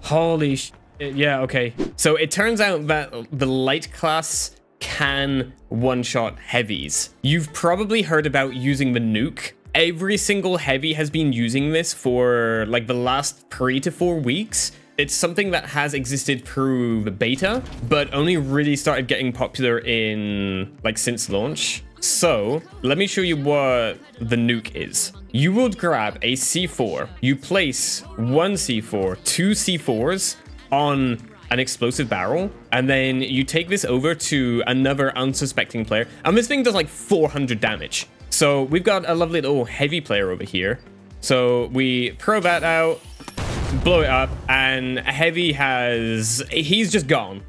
Holy sh... Yeah, okay. So it turns out that the light class can one-shot heavies. You've probably heard about using the nuke. Every single heavy has been using this for like the last 3 to 4 weeks. It's something that has existed through the beta, but only really started getting popular in like since launch. So let me show you what the nuke is. You would grab a C4, you place one C4, 2 C4s on an explosive barrel, and then you take this over to another unsuspecting player, and this thing does like 400 damage. So we've got a lovely little heavy player over here. So we throw that out, blow it up, and heavy he's just gone.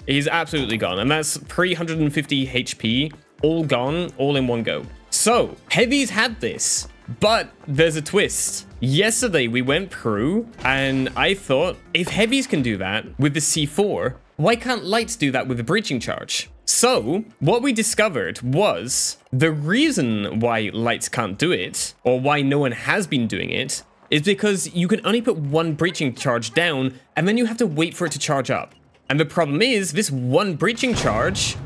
He's absolutely gone, and that's 350 HP, all gone, all in one go. So heavies had this, but there's a twist. Yesterday we went through and I thought, if heavies can do that with the C4, why can't lights do that with the breaching charge? So what we discovered was the reason why lights can't do it, or why no one has been doing it, is because you can only put one breaching charge down and then you have to wait for it to charge up. And the problem is this one breaching charge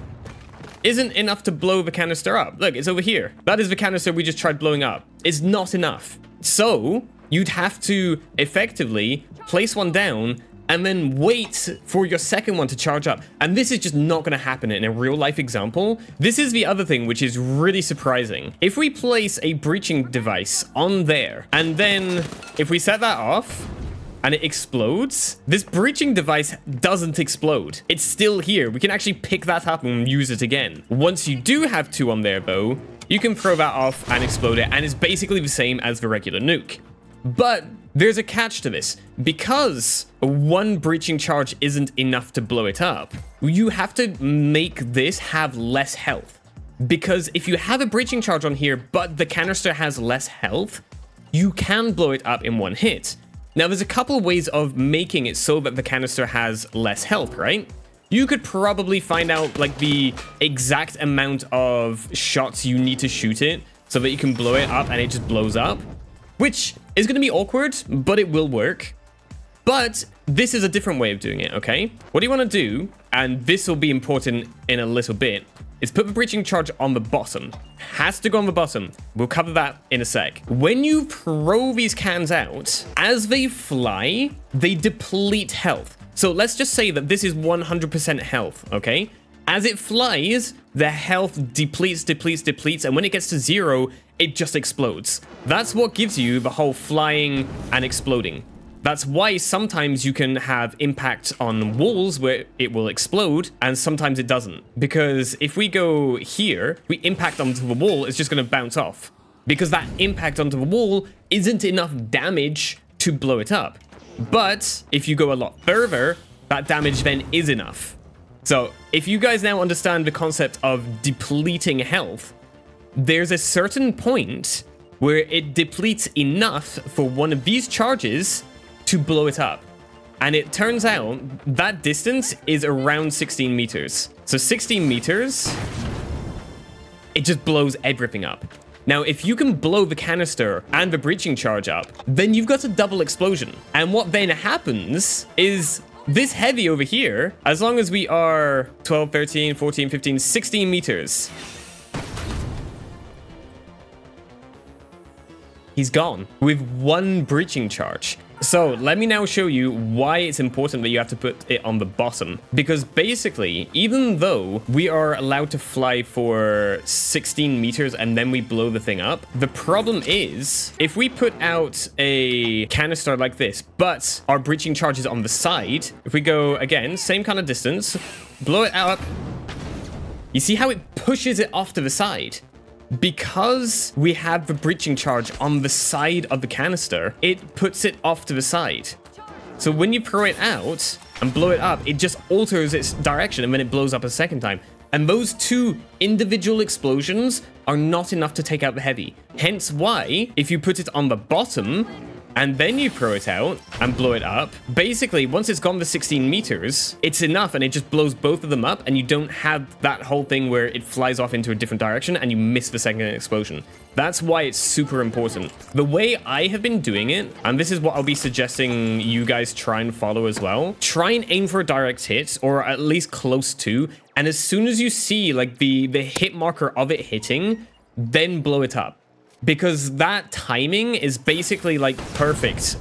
isn't enough to blow the canister up. Look, it's over here. That is the canister we just tried blowing up. It's not enough. So you'd have to effectively place one down and then wait for your second one to charge up. And this is just not going to happen in a real life example. This is the other thing which is really surprising. If we place a breaching device on there, and then if we set that off and it explodes, this breaching device doesn't explode. It's still here. We can actually pick that up and use it again. Once you do have 2 on there though, you can throw that off and explode it, and it's basically the same as the regular nuke. But there's a catch to this. Because one breaching charge isn't enough to blow it up, you have to make this have less health. Because if you have a breaching charge on here, but the canister has less health, you can blow it up in one hit. Now, there's a couple of ways of making it so that the canister has less health, right? You could probably find out like the exact amount of shots you need to shoot it so that you can blow it up and it just blows up, which is going to be awkward, but it will work. But this is a different way of doing it, okay? What you want to do, and this will be important in a little bit, is put the breaching charge on the bottom. Has to go on the bottom. We'll cover that in a sec. When you throw these cans out, as they fly, they deplete health. So let's just say that this is 100% health, okay? As it flies, the health depletes, and when it gets to 0, it just explodes. That's what gives you the whole flying and exploding. That's why sometimes you can have impact on walls where it will explode, and sometimes it doesn't. Because if we go here, we impact onto the wall, it's just going to bounce off. Because that impact onto the wall isn't enough damage to blow it up. But if you go a lot further, that damage then is enough. So if you guys now understand the concept of depleting health, there's a certain point where it depletes enough for one of these charges to blow it up. And it turns out that distance is around 16 meters. So 16 meters, it just blows everything up. Now, if you can blow the canister and the breaching charge up, then you've got a double explosion. And what then happens is this heavy over here, as long as we are 12, 13, 14, 15, 16 meters, he's gone with one breaching charge. So let me now show you why it's important that you have to put it on the bottom. Because basically, even though we are allowed to fly for 16 meters and then we blow the thing up, the problem is if we put out a canister like this, but our breaching charge is on the side, if we go again, same kind of distance, blow it out, you see how it pushes it off to the side? Because we have the breaching charge on the side of the canister, it puts it off to the side. So when you throw it out and blow it up, it just alters its direction and then it blows up a second time. And those two individual explosions are not enough to take out the heavy. Hence why, if you put it on the bottom, and then you throw it out and blow it up. Basically, once it's gone the 16 meters, it's enough and it just blows both of them up, and you don't have that whole thing where it flies off into a different direction and you miss the second explosion. That's why it's super important. The way I have been doing it, and this is what I'll be suggesting you guys try and follow as well, try and aim for a direct hit, or at least close to, and as soon as you see like the hit marker of it hitting, then blow it up. Because that timing is basically like perfect.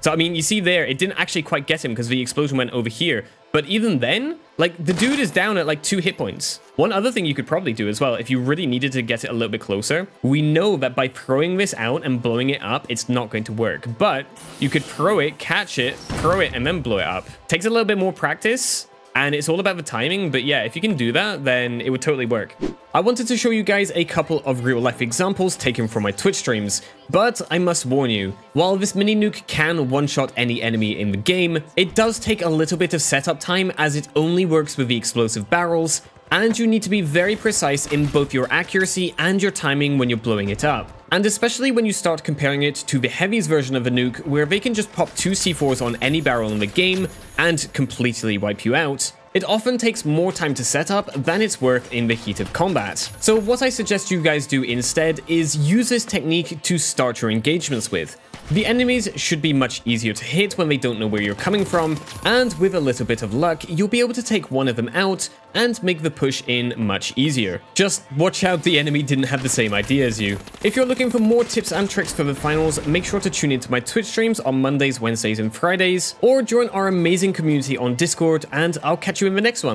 So, I mean, you see there, it didn't actually quite get him because the explosion went over here. But even then, like, the dude is down at like 2 hit points. One other thing you could probably do as well, if you really needed to get it a little bit closer, we know that by throwing this out and blowing it up, it's not going to work. But you could throw it, catch it, throw it, and then blow it up. Takes a little bit more practice, and it's all about the timing. But yeah, if you can do that, then it would totally work. I wanted to show you guys a couple of real-life examples taken from my Twitch streams, but I must warn you, while this mini nuke can one-shot any enemy in the game, it does take a little bit of setup time as it only works with the explosive barrels, and you need to be very precise in both your accuracy and your timing when you're blowing it up. And especially when you start comparing it to the heavies version of the nuke, where they can just pop 2 C4s on any barrel in the game and completely wipe you out, it often takes more time to set up than it's worth in the heat of combat. So what I suggest you guys do instead is use this technique to start your engagements with. The enemies should be much easier to hit when they don't know where you're coming from, and with a little bit of luck, you'll be able to take one of them out and make the push in much easier. Just watch out the enemy didn't have the same idea as you. If you're looking for more tips and tricks for the finals, make sure to tune into my Twitch streams on Mondays, Wednesdays, and Fridays, or join our amazing community on Discord, and I'll catch you in the next one.